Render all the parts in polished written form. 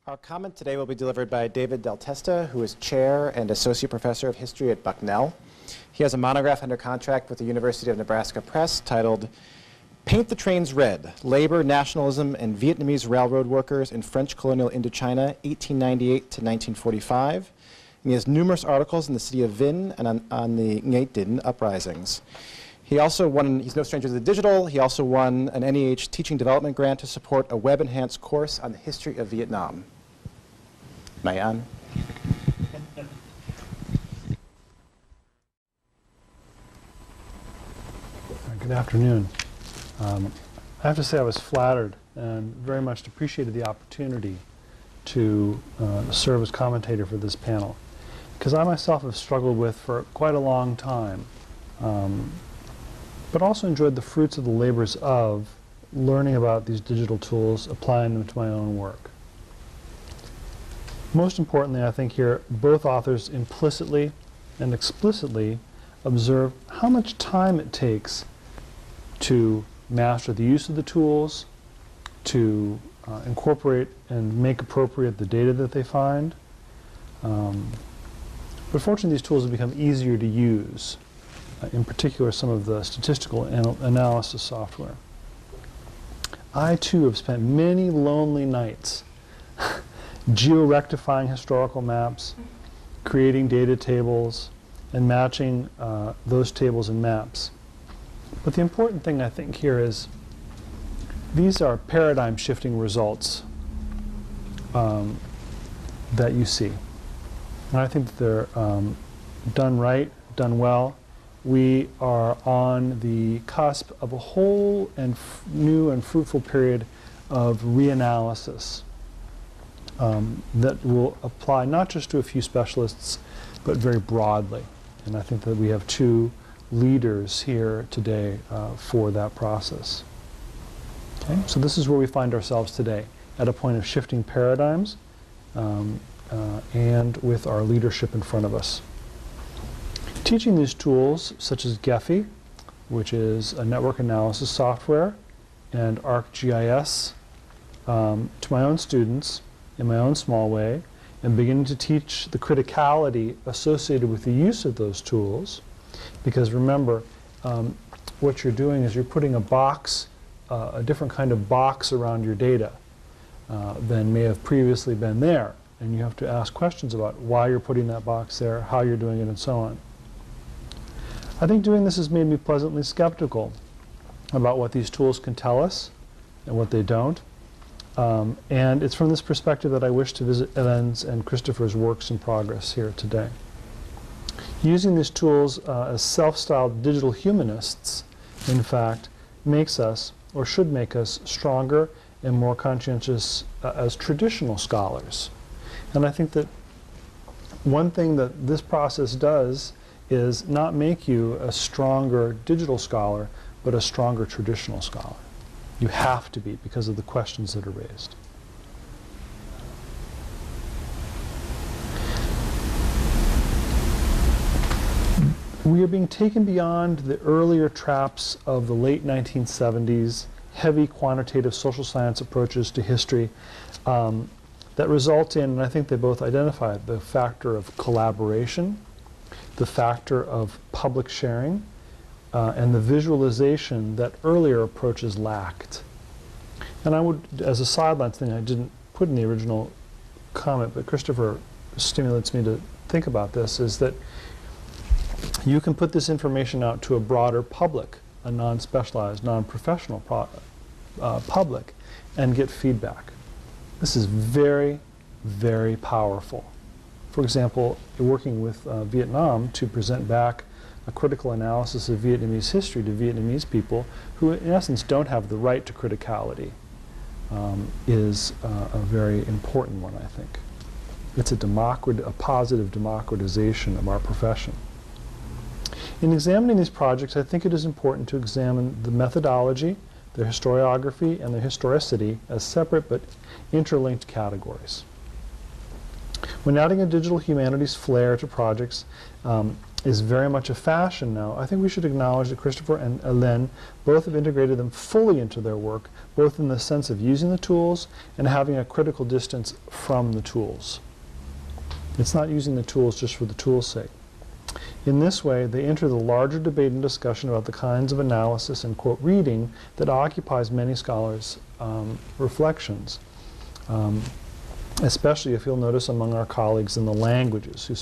Our comment today will be delivered by David Del Testa, who is Chair and Associate Professor of History at Bucknell. He has a monograph under contract with the University of Nebraska Press titled Paint the Trains Red, Labor, Nationalism, and Vietnamese Railroad Workers in French Colonial Indochina, 1898 to 1945. And he has numerous articles in the city of Vinh and on the Nghệ Dinh uprisings. He also won, he's no stranger to the digital, he also won an NEH Teaching Development Grant to support a web-enhanced course on the history of Vietnam. Mayan. Good afternoon. I have to say I was flattered and very much appreciated the opportunity to serve as commentator for this panel, because I myself have struggled with for quite a long time, but also enjoyed the fruits of the labors of learning about these digital tools, applying them to my own work. Most importantly, I think here, both authors implicitly and explicitly observe how much time it takes to master the use of the tools, to incorporate and make appropriate the data that they find. But fortunately, these tools have become easier to use, in particular some of the statistical analysis software. I, too, have spent many lonely nights geo-rectifying historical maps, creating data tables, and matching those tables and maps. But the important thing, I think, here is these are paradigm-shifting results that you see. And I think that they're done right, done well. We are on the cusp of a whole and new and fruitful period of reanalysis that will apply not just to a few specialists, but very broadly. And I think that we have two leaders here today for that process. Okay? So this is where we find ourselves today, at a point of shifting paradigms and with our leadership in front of us. Teaching these tools, such as Gephi, which is a network analysis software, and ArcGIS to my own students in my own small way, and beginning to teach the criticality associated with the use of those tools. Because remember, what you're doing is you're putting a box, a different kind of box around your data than may have previously been there. And you have to ask questions about why you're putting that box there, how you're doing it, and so on. I think doing this has made me pleasantly skeptical about what these tools can tell us and what they don't. And it's from this perspective that I wish to visit Ellen's and Christopher's works in progress here today. Using these tools as self-styled digital humanists, in fact, makes us, or should make us, stronger and more conscientious as traditional scholars. And I think that one thing that this process does is not make you a stronger digital scholar, but a stronger traditional scholar. You have to be, because of the questions that are raised. We are being taken beyond the earlier traps of the late 1970s, heavy quantitative social science approaches to history that result in, and I think they both identified, the factor of collaboration, the factor of public sharing, and the visualization that earlier approaches lacked. And I would, as a sideline thing, I didn't put in the original comment, but Christopher stimulates me to think about this, is that you can put this information out to a broader public, a non-specialized, non-professional public, and get feedback. This is very, very powerful. For example, working with Vietnam to present back a critical analysis of Vietnamese history to Vietnamese people who, in essence, don't have the right to criticality is a very important one, I think. It's a positive democratization of our profession. In examining these projects, I think it is important to examine the methodology, the historiography, and the historicity as separate but interlinked categories. When adding a digital humanities flair to projects, is very much a fashion now, I think we should acknowledge that Christopher and Hélène both have integrated them fully into their work, both in the sense of using the tools and having a critical distance from the tools. It's not using the tools just for the tool's sake. In this way, they enter the larger debate and discussion about the kinds of analysis and, quote, reading that occupies many scholars' reflections, especially if you'll notice among our colleagues in the languages who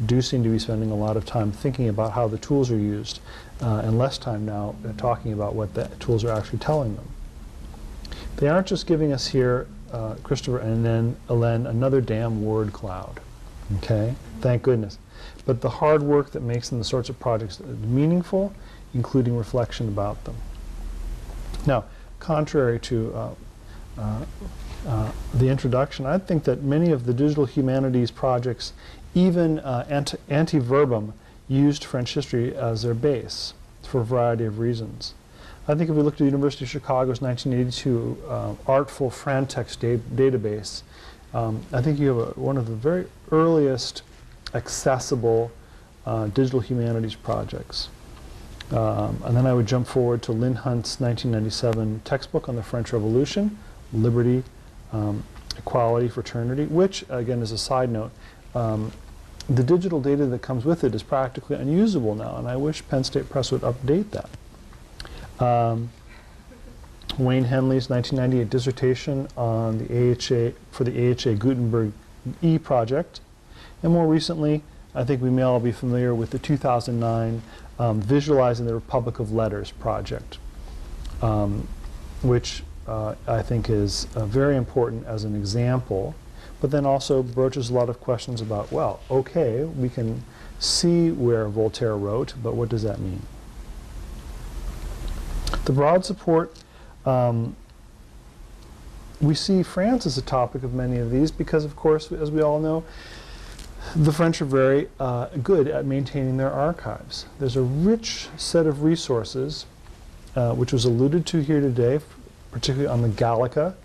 do seem to be spending a lot of time thinking about how the tools are used and less time now talking about what the tools are actually telling them. They aren't just giving us here, Christopher and then Hélène, another damn word cloud. Okay? Thank goodness. But the hard work that makes them the sorts of projects that are meaningful, including reflection about them. Now, contrary to the introduction, I think that many of the digital humanities projects, even anti-verbum, used French history as their base for a variety of reasons. I think if we look at the University of Chicago's 1982 artful Frantext database, I think you have one of the very earliest accessible digital humanities projects. And then I would jump forward to Lynn Hunt's 1997 textbook on the French Revolution, Liberty, Equality, Fraternity, which, again, as a side note, the digital data that comes with it is practically unusable now, and I wish Penn State Press would update that. Wayne Henley's 1998 dissertation on the AHA, for the AHA Gutenberg E project. And more recently, I think we may all be familiar with the 2009 Visualizing the Republic of Letters project, which I think is very important as an example, but then also broaches a lot of questions about, well, okay, we can see where Voltaire wrote, but what does that mean? The broad support, we see France as a topic of many of these because, of course, as we all know, the French are very good at maintaining their archives. There's a rich set of resources, which was alluded to here today, particularly on the Gallica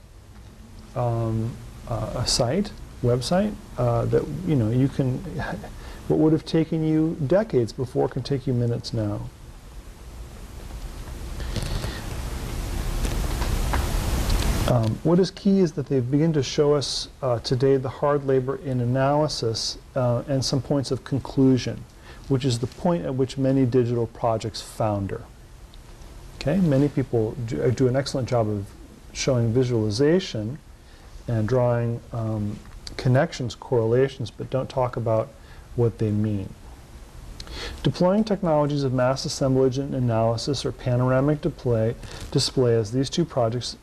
website, that you can, what would have taken you decades before can take you minutes now. What is key is that they begin to show us today the hard labor in analysis and some points of conclusion, which is the point at which many digital projects founder. Okay, many people do an excellent job of showing visualization and drawing connections, correlations, but don't talk about what they mean. Deploying technologies of mass assemblage and analysis or panoramic display, as these two projects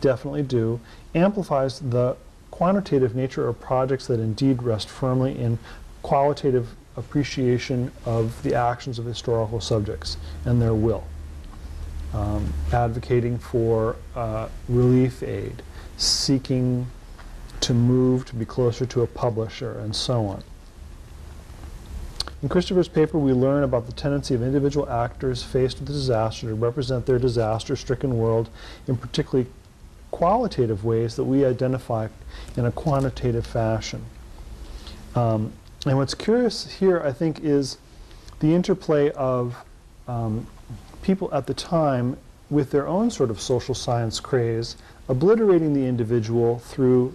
definitely do, amplifies the quantitative nature of projects that indeed rest firmly in qualitative appreciation of the actions of historical subjects and their will. Advocating for relief aid, seeking to move to be closer to a publisher, and so on. In Christopher's paper, we learn about the tendency of individual actors faced with a disaster to represent their disaster-stricken world in particularly qualitative ways that we identify in a quantitative fashion. And what's curious here, I think, is the interplay of people at the time with their own sort of social science craze, obliterating the individual through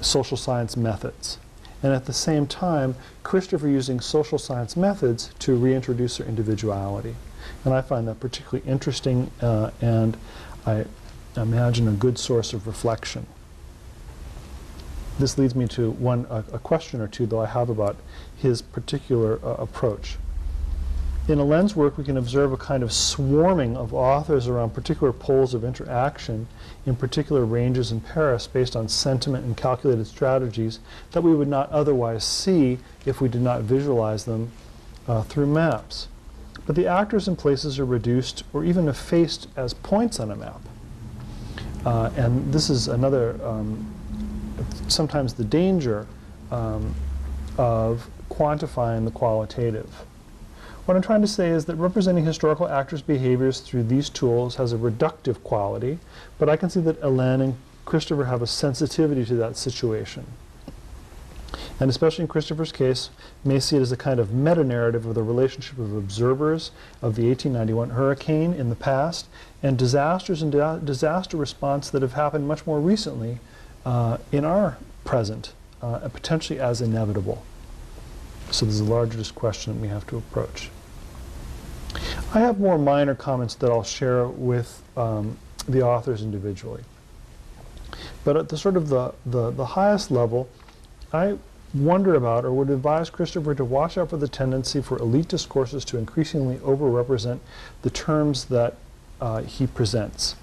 social science methods. And at the same time, Christopher using social science methods to reintroduce their individuality. And I find that particularly interesting and I imagine a good source of reflection. This leads me to a question or two, though, I have about his particular approach. In Hélène's work, we can observe a kind of swarming of authors around particular poles of interaction in particular ranges in Paris based on sentiment and calculated strategies that we would not otherwise see if we did not visualize them through maps. But the actors and places are reduced or even effaced as points on a map. And this is another, sometimes the danger of quantifying the qualitative. What I'm trying to say is that representing historical actors' behaviors through these tools has a reductive quality, but I can see that Hélène and Christopher have a sensitivity to that situation. And especially in Christopher's case, may see it as a kind of meta-narrative of the relationship of observers of the 1891 hurricane in the past and disasters and disaster response that have happened much more recently in our present, potentially as inevitable. So there's a larger question that we have to approach. I have more minor comments that I'll share with the authors individually. But at the sort of the highest level, I wonder about or would advise Christopher to watch out for the tendency for elite discourses to increasingly overrepresent the terms that he presents.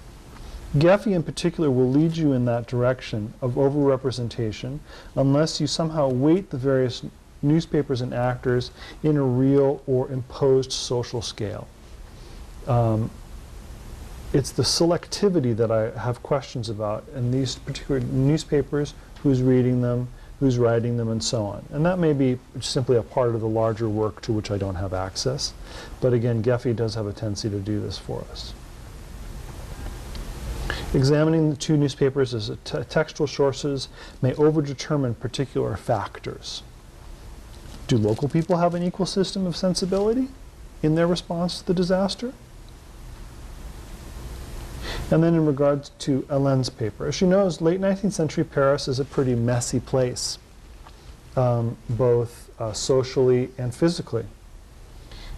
Gephi in particular will lead you in that direction of overrepresentation unless you somehow weight the various newspapers and actors in a real or imposed social scale. It's the selectivity that I have questions about in these particular newspapers, who's reading them, who's writing them, and so on. And that may be simply a part of the larger work to which I don't have access. But again, Gephi does have a tendency to do this for us. Examining the two newspapers as textual sources may overdetermine particular factors. Do local people have an equal system of sensibility in their response to the disaster? And then in regards to Hélène's paper, as she knows, late 19th century Paris is a pretty messy place, both socially and physically.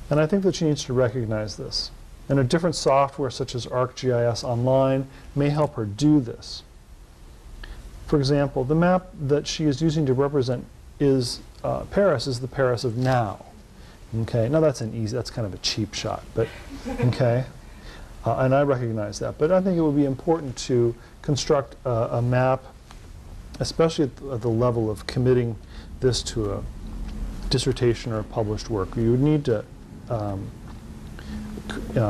And I think that she needs to recognize this. And a different software such as ArcGIS Online may help her do this. For example, the map that she is using to represent Paris is the Paris of now. Okay, now that's kind of a cheap shot, but okay. And I recognize that. But I think it would be important to construct a map, especially at the level of committing this to a dissertation or a published work. You would need to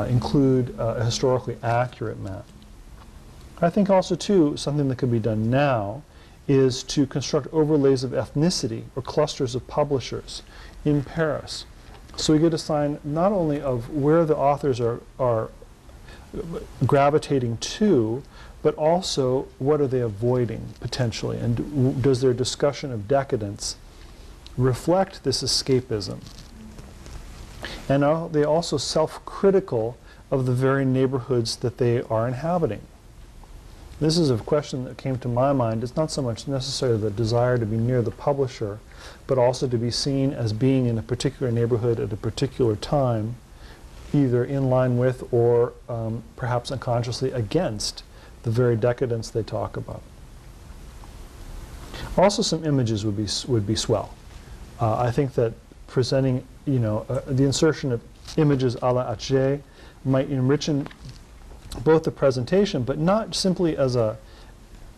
include a historically accurate map. I think also, too, something that could be done now is to construct overlays of ethnicity or clusters of publishers in Paris. So we get a sign not only of where the authors are gravitating to, but also what are they avoiding potentially, and does their discussion of decadence reflect this escapism? And are they also self-critical of the very neighborhoods that they are inhabiting? This is a question that came to my mind. It's not so much necessarily the desire to be near the publisher, but also to be seen as being in a particular neighborhood at a particular time, either in line with or perhaps unconsciously against the very decadence they talk about. Also, some images would be swell. I think that presenting, the insertion of images a la Atget might enrich both the presentation, but not simply as a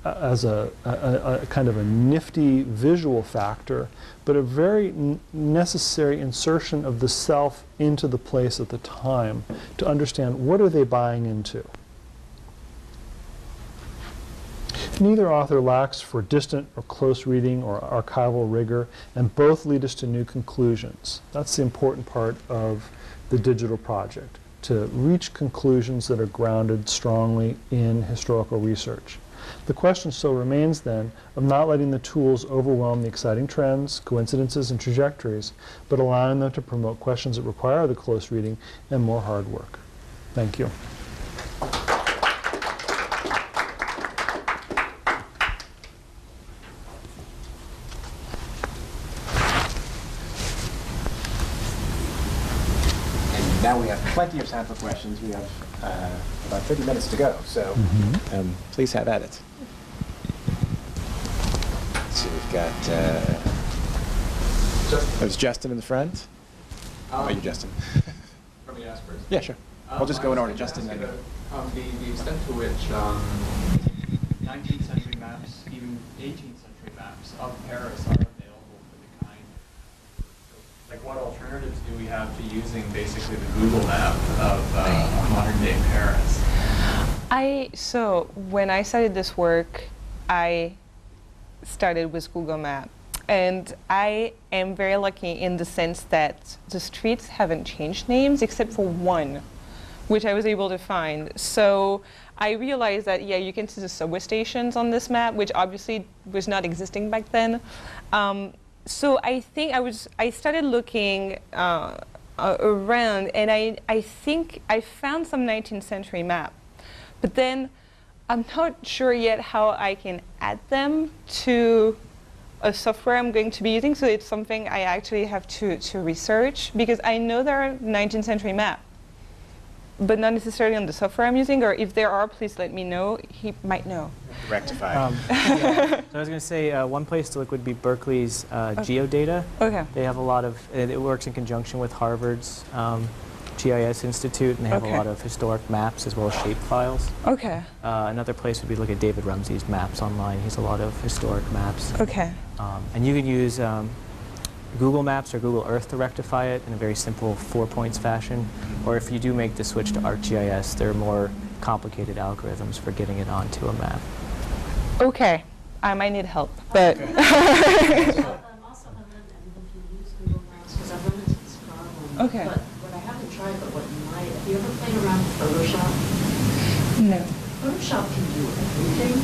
kind of a nifty visual factor, but a very necessary insertion of the self into the place at the time to understand what are they buying into. Neither author lacks for distant or close reading or archival rigor, and both lead us to new conclusions. That's the important part of the digital project, to reach conclusions that are grounded strongly in historical research. The question still remains, then, of not letting the tools overwhelm the exciting trends, coincidences, and trajectories, but allowing them to promote questions that require the close reading and more hard work. Thank you. Now we have plenty of time for questions. We have about 30 minutes to go, so please have at it. So we've got, there's Justin in the front. Are you Justin? Let me ask first. Yeah, sure. I'll just go in order. Justin. The extent to which 19th century maps, even 18th century maps of Paris are available for the kind. Like, what alternatives do we have to using basically the Google map of modern day Paris? So when I started this work, I started with Google Maps. And I am very lucky in the sense that the streets haven't changed names except for one, which I was able to find. So I realized that, yeah, you can see the subway stations on this map, which obviously was not existing back then. so I think I started looking around, and I think I found some 19th century map, but then I'm not sure yet how I can add them to a software I'm going to be using. So it's something I actually have to research, because I know there are 19th century map, but not necessarily on the software I'm using. Or if there are, please let me know. He might know. Rectify. Yeah. So I was going to say one place to look would be Berkeley's Geodata. Okay. They have a lot of, it works in conjunction with Harvard's GIS Institute, and they have a lot of historic maps as well as shape files. Okay. Another place would be look at David Rumsey's maps online. He has a lot of historic maps. Okay. And you can use Google Maps or Google Earth to rectify it in a very simple 4 points fashion. Or if you do make the switch to ArcGIS, there are more complicated algorithms for getting it onto a map. Okay. I might need help, but. Also, I've learned that if you use Google Maps, because I've run into this problem. Okay. But what I haven't tried, but what you might, have you ever played around with Photoshop? No. Photoshop can do everything.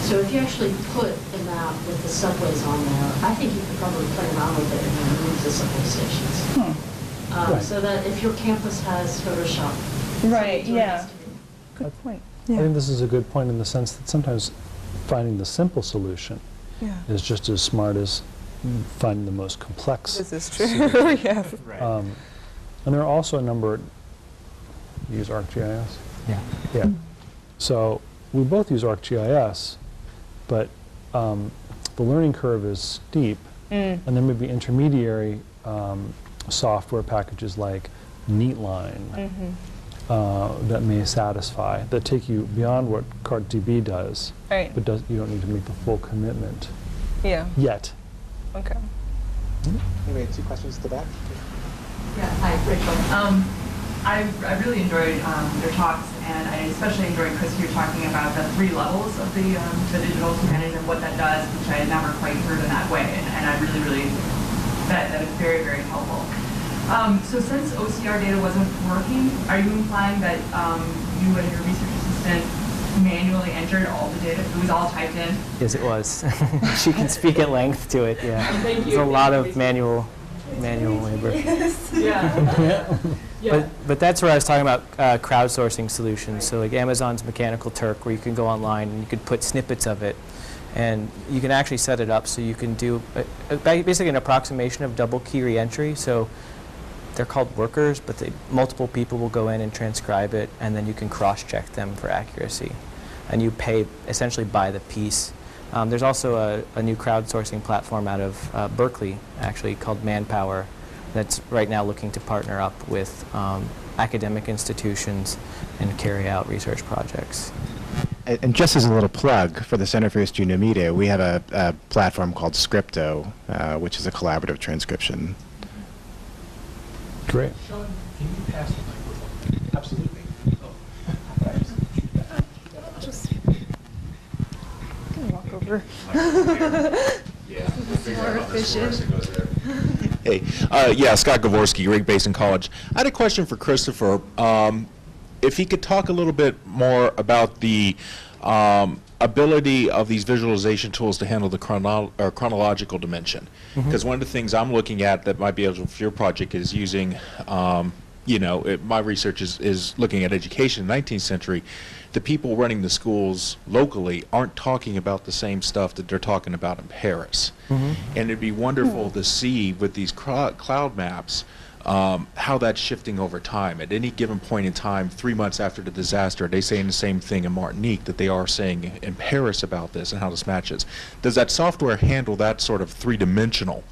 So if you actually put the map with the subways on there, I think you could probably play around with it and then move the subway stations. Right. So that if your campus has Photoshop. Right, something yeah. has to do. Good point. I think this is a good point in the sense that sometimes finding the simple solution Yeah. is just as smart as finding the most complex. This is true. Yes. Right. And there are also a number. You use ArcGIS? Yeah. Yeah. So we both use ArcGIS, but the learning curve is steep, and there may be intermediary software packages like Neatline that may satisfy, that take you beyond what CartDB does, Right. but you don't need to make the full commitment Yeah. yet. Okay. We had 2 questions at the back. Yeah, hi, Rachel. I really enjoyed your talks, and I especially enjoyed, Chris, you talking about the 3 levels of the digital humanities and what that does, which I had never quite heard in that way, and I really, that is very, very helpful. So since OCR data wasn't working, are you implying that you and your research assistant manually entered all the data? It was all typed in? Yes, it was. She can speak at length to it, yeah. Thank There's you. a lot of manual labor. Yeah. But that's where I was talking about crowdsourcing solutions. So like Amazon's Mechanical Turk, where you can go online and you could put snippets of it, and you can actually set it up so you can do basically an approximation of double key reentry. So they're called workers, but multiple people will go in and transcribe it, and then you can cross-check them for accuracy. And you pay essentially by the piece. There's also a new crowdsourcing platform out of Berkeley, actually, called Manpower, that's right now looking to partner up with academic institutions and carry out research projects. And just as a little plug for the Center for History New Media, we have a platform called Scripto, which is a collaborative transcription. Great. Sean, can you pass the microphone? Absolutely. Walk over. Yeah. More efficient. Hey, yeah, Scott Gavorski, Rig Basin College. I had a question for Christopher. If he could talk a little bit more about the ability of these visualization tools to handle the chronological dimension. Because one of the things I'm looking at that might be able for your project is using, my research is looking at education in the 19th century. The people running the schools locally aren't talking about the same stuff that they're talking about in Paris. And it'd be wonderful to see with these cloud maps how that's shifting over time. At any given point in time, 3 months after the disaster, are they saying the same thing in Martinique that they are saying in Paris about this and how this matches? Does that software handle that sort of three-dimensional,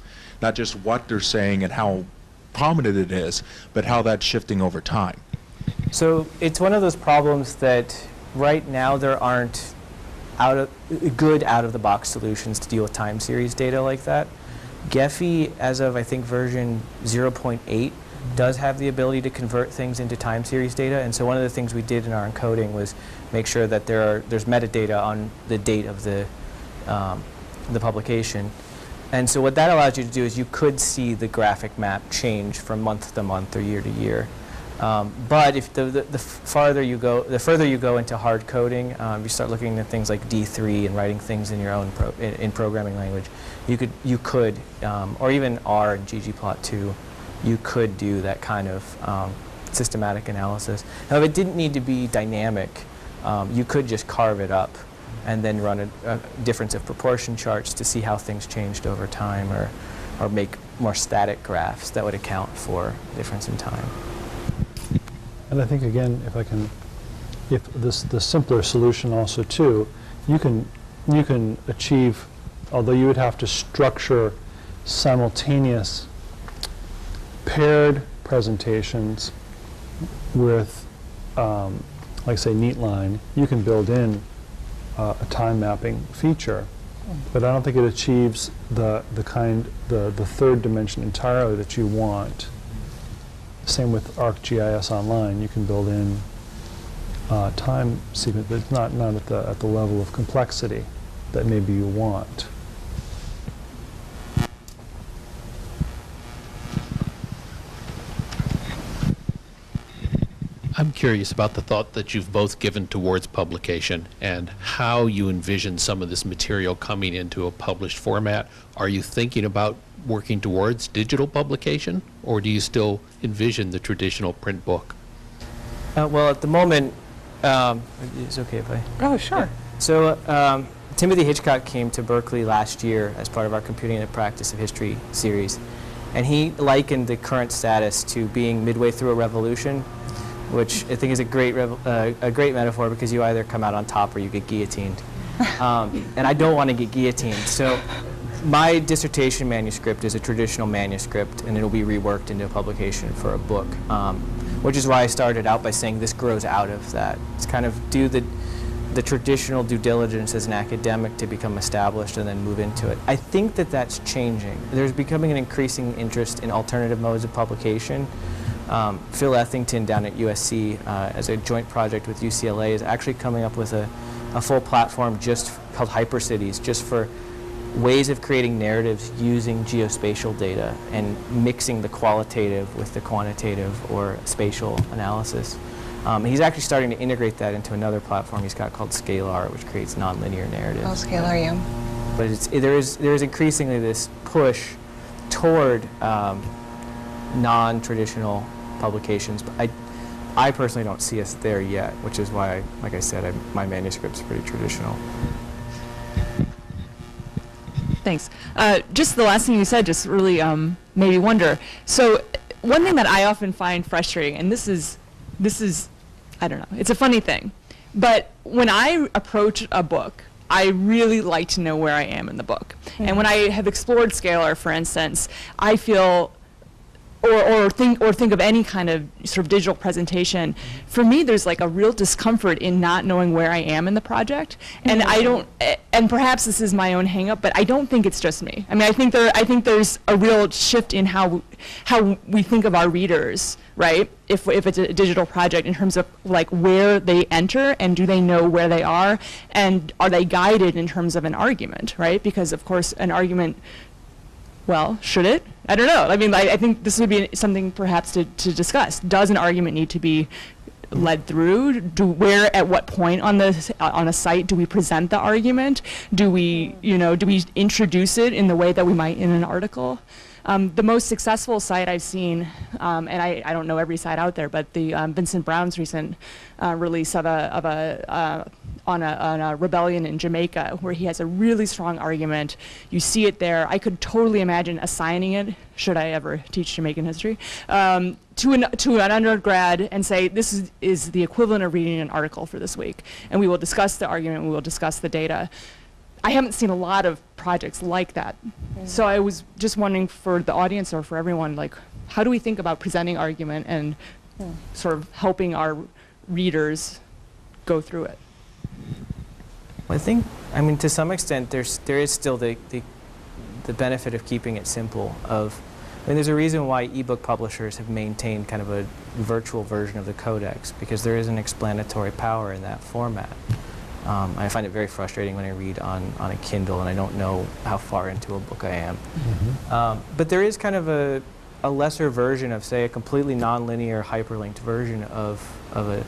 not just what they're saying and how prominent it is, but how that's shifting over time? So it's one of those problems that right now there aren't good out-of-the-box solutions to deal with time series data like that. Gephi, as of I think version 0.8, does have the ability to convert things into time series data, and so one of the things we did in our encoding was make sure that there's metadata on the date of the publication. And so what that allows you to do is you could see the graphic map change from month to month or year to year. But if the further you go into hard coding, you start looking at things like D3 and writing things in your own in programming language. You could, or even R and ggplot2, you could do that kind of systematic analysis. Now, if it didn't need to be dynamic, you could just carve it up and then run a difference of proportion charts to see how things changed over time, or make more static graphs that would account for difference in time. And I think, again, if the simpler solution also too, you can achieve, although you would have to structure simultaneous paired presentations with, like say, neatline, you can build in a time mapping feature. But I don't think it achieves the third dimension entirely that you want. Same with ArcGIS Online. You can build in time sequence, but it's not at the level of complexity that maybe you want. I'm curious about the thought that you've both given towards publication and how you envision some of this material coming into a published format. Are you thinking about working towards digital publication, or do you still envision the traditional print book? Well, at the moment, it's okay if I... Oh, sure. Yeah. So Timothy Hitchcock came to Berkeley last year as part of our Computing in the Practice of History series, and he likened the current status to being midway through a revolution, which I think is a great metaphor, because you either come out on top or you get guillotined. And I don't want to get guillotined. So my dissertation manuscript is a traditional manuscript, and it'll be reworked into a publication for a book, which is why I started out by saying this grows out of that. It's kind of do the traditional due diligence as an academic to become established and then move into it. I think that that's changing. There's becoming an increasing interest in alternative modes of publication. Phil Ethington down at USC, as a joint project with UCLA, is actually coming up with a full platform called Hypercities, just for ways of creating narratives using geospatial data and mixing the qualitative with the quantitative or spatial analysis. He's actually starting to integrate that into another platform he's got called Scalar, which creates nonlinear narratives. Oh, Scalar, yeah. But there is increasingly this push toward non-traditional publications. But I personally don't see us there yet, which is why, like I said, my manuscript's pretty traditional. Thanks. Just the last thing you said just really made me wonder. So one thing that I often find frustrating, and this is, I don't know, it's a funny thing, but when I approach a book, I really like to know where I am in the book. Mm-hmm. And when I have explored Scalar, for instance, I feel, or think of any kind of sort of digital presentation, for me there's like a real discomfort in not knowing where I am in the project. And I don't, and perhaps this is my own hang up, but I don't think it's just me. I mean, I think there's a real shift in how we think of our readers, right? If it's a digital project, in terms of like where they enter and do they know where they are, and are they guided in terms of an argument, right? Because of course an argument, well, should it? I don't know. I mean, I think this would be something perhaps to discuss. Does an argument need to be led through? At what point on a site do we present the argument? Do we introduce it in the way that we might in an article? The most successful site I've seen, and I don't know every site out there, but the Vincent Brown's recent release on a rebellion in Jamaica, where he has a really strong argument. You see it there. I could totally imagine assigning it, should I ever teach Jamaican history, to an undergrad and say, this is the equivalent of reading an article for this week. And we will discuss the argument, we will discuss the data. I haven't seen a lot of projects like that. So I was just wondering, for the audience or for everyone, like, how do we think about presenting argument and sort of helping our readers go through it? Well, I mean, to some extent, there is still the benefit of keeping it simple. There's a reason why ebook publishers have maintained kind of a virtual version of the codex, because there is an explanatory power in that format. I find it very frustrating when I read on a Kindle and I don't know how far into a book I am. Mm-hmm. But there is kind of a lesser version of, say, a completely nonlinear hyperlinked version of a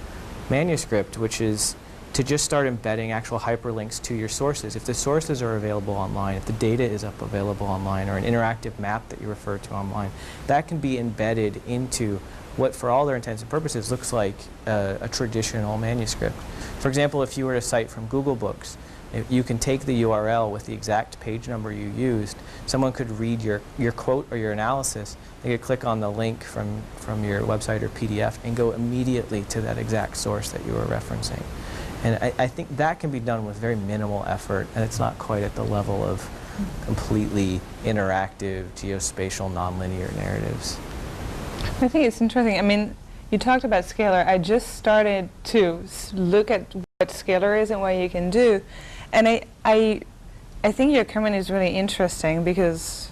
manuscript, which is to just start embedding actual hyperlinks to your sources. If the sources are available online, if the data is available online, or an interactive map that you refer to online, that can be embedded into what, for all their intents and purposes, looks like a traditional manuscript. For example, if you were to cite from Google Books, you can take the URL with the exact page number you used. Someone could read your quote or your analysis. They could click on the link from your website or PDF and go immediately to that exact source that you were referencing. And I think that can be done with very minimal effort, and it's not quite at the level of completely interactive, geospatial, nonlinear narratives. I think it's interesting. I mean, you talked about Scalar. I just started to look at what Scalar is and what you can do. And I think your comment is really interesting because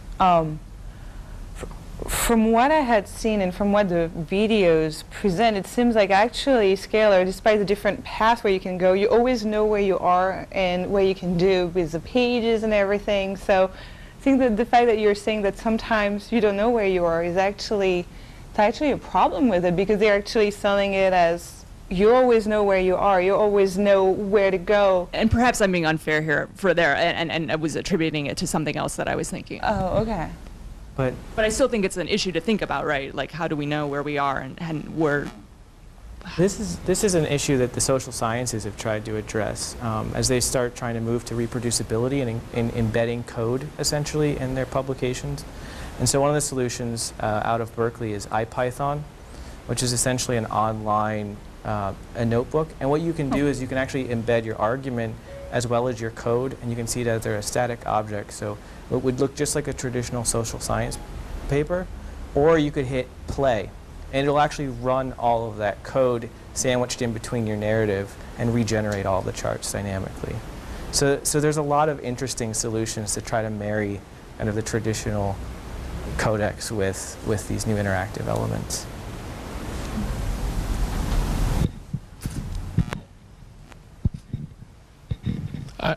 from what I had seen and from what the videos present, it seems like actually Scalar, despite the different paths where you can go, you always know where you are and what you can do with the pages and everything. So I think that the fact that you're saying that sometimes you don't know where you are is actually a problem with it, because they're actually selling it as you always know where you are, you always know where to go. And perhaps I'm being unfair here and I was attributing it to something else that I was thinking. Oh, okay. But I still think it's an issue to think about, right? Like, how do we know where we are and where? this is an issue that the social sciences have tried to address as they start trying to move to reproducibility and in embedding code, essentially, in their publications. And so one of the solutions out of Berkeley is IPython, which is essentially an online a notebook. And what you can do is you can actually embed your argument as well as your code, and you can see that they're a static object. So it would look just like a traditional social science paper, or you could hit play, and it'll actually run all of that code sandwiched in between your narrative and regenerate all the charts dynamically. So there's a lot of interesting solutions to try to marry kind of the traditional codex with these new interactive elements.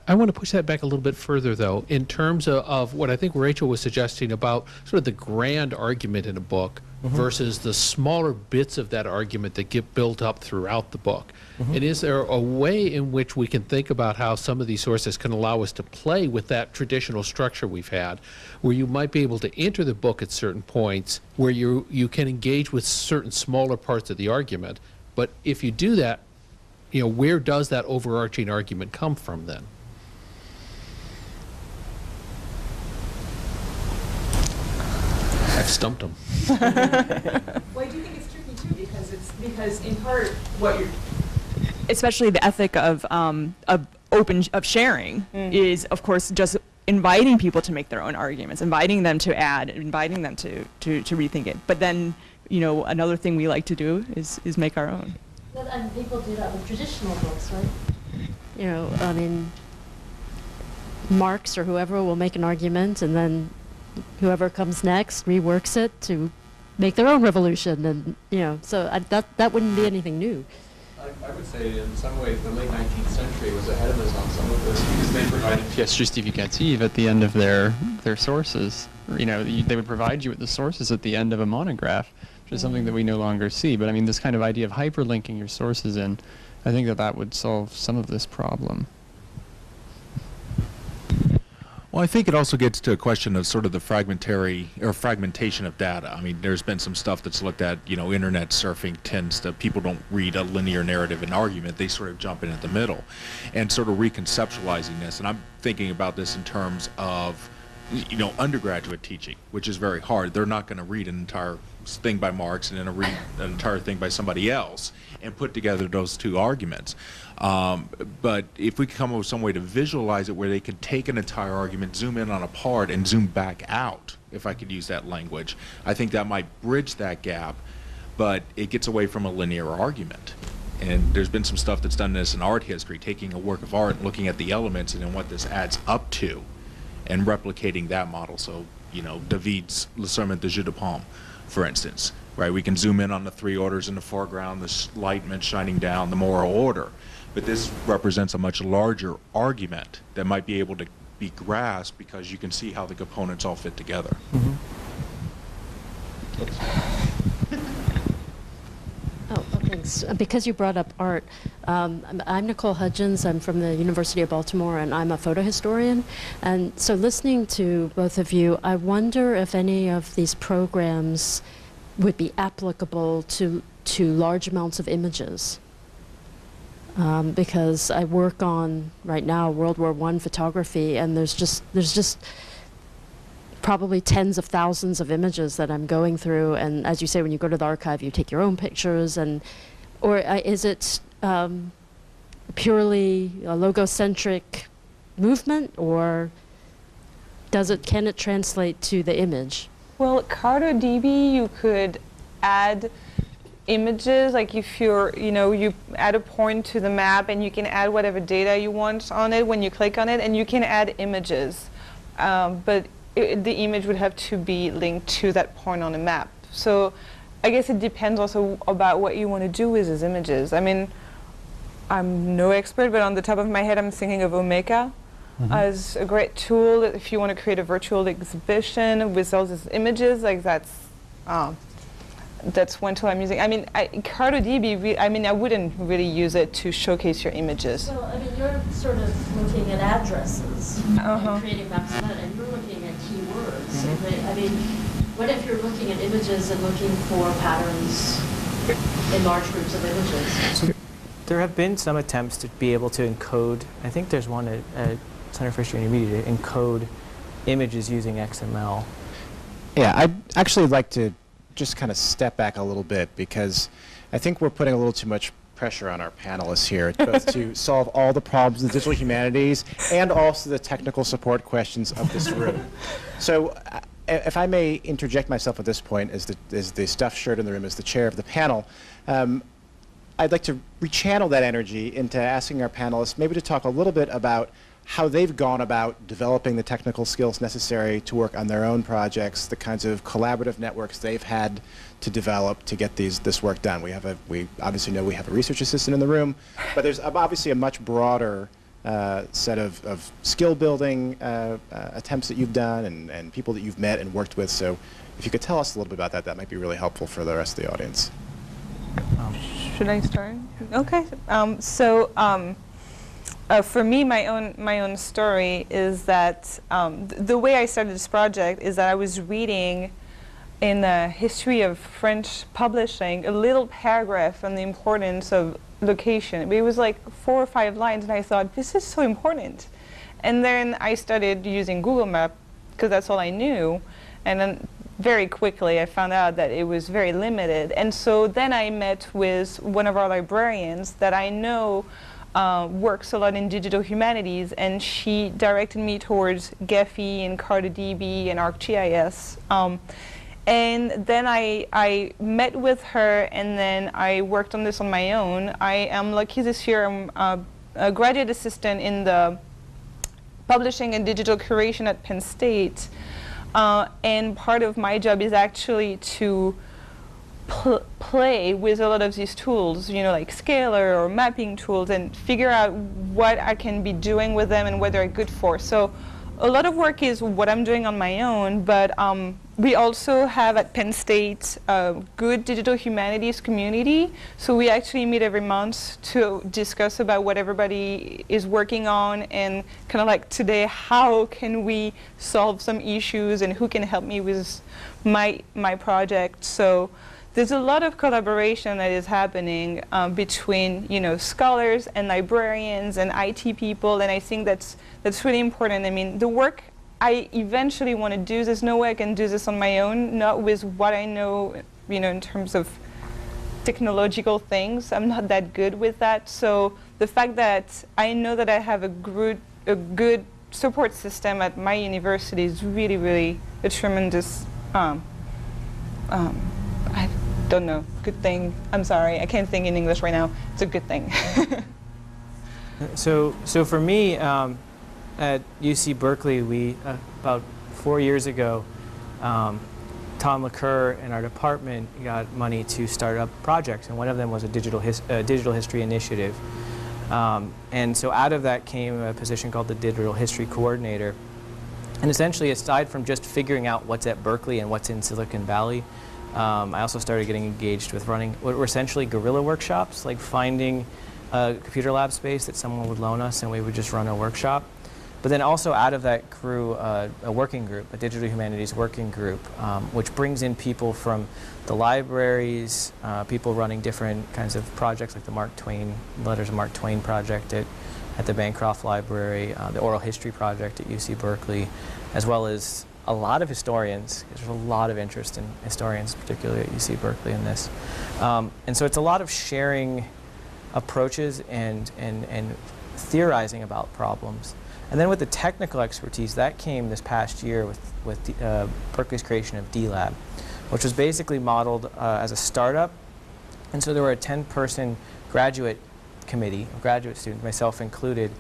I want to push that back a little bit further, though, in terms of what I think Rachel was suggesting about sort of the grand argument in a book versus the smaller bits of that argument that get built up throughout the book. And is there a way in which we can think about how some of these sources can allow us to play with that traditional structure we've had, where you might be able to enter the book at certain points where you can engage with certain smaller parts of the argument, but if you do that, you know, where does that overarching argument come from then? I've stumped them. Well, I do think it's tricky too, because in part what you're, especially the ethic of sharing is, of course, just inviting people to make their own arguments, inviting them to add, inviting them to rethink it. But then, you know, another thing we like to do is make our own. Well, and people do that with traditional books, right? You know, I mean, Marx or whoever will make an argument, and then whoever comes next reworks it to make their own revolution, and you know, so that wouldn't be anything new. I would say in some ways the late 19th century was ahead of us on some of this because they provided pièces justificatives at the end of their sources. You know, they would provide you with the sources at the end of a monograph, which is something that we no longer see. But I mean, this kind of idea of hyperlinking your sources in, I think that would solve some of this problem. Well, I think it also gets to a question of sort of the fragmentation of data. I mean, there's been some stuff that's looked at, you know, internet surfing tends to, people don't read a linear narrative and argument, they sort of jump in at the middle. And sort of reconceptualizing this, and I'm thinking about this in terms of, you know, undergraduate teaching, which is very hard. They're not going to read an entire thing by Marx and then read an entire thing by somebody else and put together those two arguments. But if we could come up with some way to visualize it where they could take an entire argument, zoom in on a part, and zoom back out, if I could use that language, I think that might bridge that gap, but it gets away from a linear argument. And there's been some stuff that's done this in art history, taking a work of art and looking at the elements and then what this adds up to, and replicating that model. So, you know, David's Le Serment de Jeu de Paume, for instance, right? We can zoom in on the three orders in the foreground, the enlightenment shining down, the moral order. But this represents a much larger argument that might be able to be grasped because you can see how the components all fit together. Oh, thanks. Because you brought up art, I'm Nicole Hudgens. I'm from the University of Baltimore, and I'm a photo historian. And so listening to both of you, I wonder if any of these programs would be applicable to large amounts of images. Because I work on, right now, World War I photography, and there's just probably tens of thousands of images that I'm going through. And as you say, when you go to the archive, you take your own pictures, or is it purely a logocentric movement, or can it translate to the image? Well, CartoDB, you could add images, like if you add a point to the map and you can add whatever data you want on it when you click on it, and you can add images. But the image would have to be linked to that point on the map. So I guess it depends also about what you want to do with these images. I mean, I'm no expert, but on the top of my head, I'm thinking of Omeka as a great tool if you want to create a virtual exhibition with all these images. Like that's one tool I'm using. I mean, CartoDB, I wouldn't really use it to showcase your images. Well, I mean, you're sort of looking at addresses and creating maps of that, and you're looking at keywords. I mean, what if you're looking at images and looking for patterns in large groups of images? So there have been some attempts to be able to encode, I think there's one at Center for History and Media, to encode images using XML. Yeah, I'd actually like to just kind of step back a little bit, because I think we're putting a little too much pressure on our panelists here, both to solve all the problems in the digital humanities and also the technical support questions of this room. So if I may interject myself at this point as the stuffed shirt in the room, as the chair of the panel, I'd like to rechannel that energy into asking our panelists maybe to talk a little bit about how they've gone about developing the technical skills necessary to work on their own projects, the kinds of collaborative networks they've had to develop to get this work done. We obviously know we have a research assistant in the room, but there's obviously a much broader set of skill building attempts that you've done and people that you've met and worked with. So if you could tell us a little bit about that, that might be really helpful for the rest of the audience. Should I start? Okay. For me, my own story is that the way I started this project is that I was reading in the history of French publishing a little paragraph on the importance of location. It was like 4 or 5 lines, and I thought, this is so important. And then I started using Google Maps because that's all I knew. And then very quickly I found out that it was very limited. And so then I met with one of our librarians that I know works a lot in digital humanities, and she directed me towards Gephi and CartoDB and ArcGIS. And then I met with her, and then I worked on this on my own. I am lucky this year, I'm a graduate assistant in the publishing and digital curation at Penn State. And part of my job is actually to play with a lot of these tools, like Scalar or mapping tools, and figure out what I can be doing with them and what they're good for. So a lot of work is what I'm doing on my own, but we also have at Penn State a good digital humanities community. So we actually meet every month to discuss about what everybody is working on, and kind of like today, how can we solve some issues and who can help me with my project. So there's a lot of collaboration that is happening between scholars and librarians and IT people, and I think that's really important. I mean, the work I eventually want to do, there's no way I can do this on my own, not with what I know, in terms of technological things. I'm not that good with that. So the fact that I know that I have a good support system at my university is really, really a tremendous, I don't know, good thing. I'm sorry, I can't think in English right now. It's a good thing. So for me, at UC Berkeley, we about 4 years ago, Tom LeCur in our department got money to start up projects, and one of them was a digital history initiative. And so out of that came a position called the Digital History Coordinator. And essentially, aside from just figuring out what's at Berkeley and what's in Silicon Valley, I also started getting engaged with running what were essentially guerrilla workshops, like finding a computer lab space that someone would loan us and we would just run a workshop. But then also out of that grew a working group, a digital humanities working group, which brings in people from the libraries, people running different kinds of projects like the Letters of Mark Twain project at the Bancroft Library, the Oral History Project at UC Berkeley, as well as a lot of historians. There's a lot of interest in historians, particularly at UC Berkeley in this. And so it's a lot of sharing approaches and theorizing about problems. And then with the technical expertise, that came this past year with Berkeley's creation of D-Lab, which was basically modeled as a startup. And so there were a 10-person graduate committee of graduate students, myself included,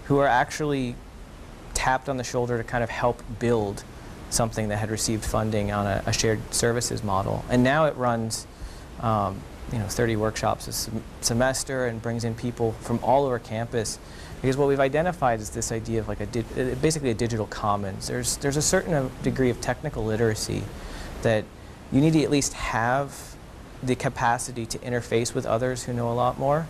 who are actually tapped on the shoulder to kind of help build something that had received funding on a shared services model. And now it runs 30 workshops a semester and brings in people from all over campus. Because what we've identified is this idea of like basically a digital commons. There's a certain degree of technical literacy that you need to at least have the capacity to interface with others who know a lot more,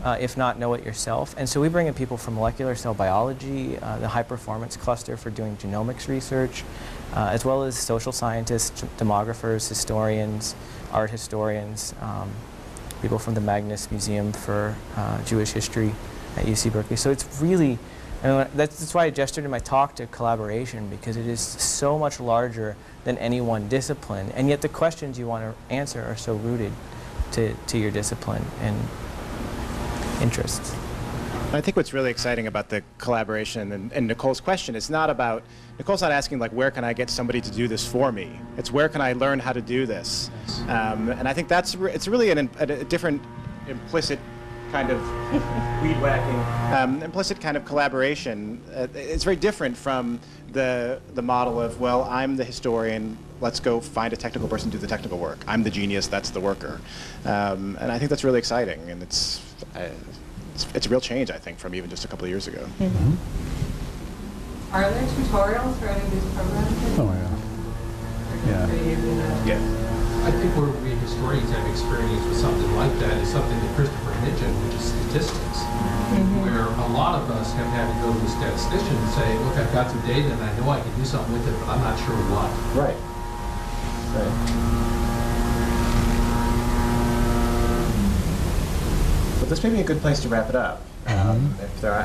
if not know it yourself. And so we bring in people from molecular cell biology, the high performance cluster for doing genomics research, as well as social scientists, demographers, historians, art historians, people from the Magnus Museum for Jewish History at UC Berkeley. So it's really, and that's why I gestured in my talk to collaboration, because it is so much larger than any one discipline, and yet the questions you want to answer are so rooted to your discipline and interests. I think what's really exciting about the collaboration and Nicole's question is not about, Nicole's not asking like, where can I get somebody to do this for me? It's where can I learn how to do this? And I think it's really a different implicit kind of weed whacking, implicit kind of collaboration. It's very different from the model of, well, I'm the historian, let's go find a technical person to do the technical work. I'm the genius, that's the worker. And I think that's really exciting, and it's a real change, I think, from even just a couple of years ago. Are there tutorials for any of these programs? Oh, yeah. I think where we historians have experience with something like that is something that Christopher mentioned, which is statistics, where a lot of us have had to go to a statistician and say, look, I've got some data and I know I can do something with it, but I'm not sure what. Right. But this may be a good place to wrap it up. If there are,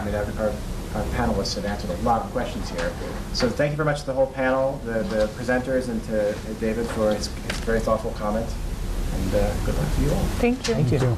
our panelists have answered a lot of questions here. So thank you very much to the whole panel, the presenters, and to David for his very thoughtful comment. And good luck to you all. Thank you. Thank you.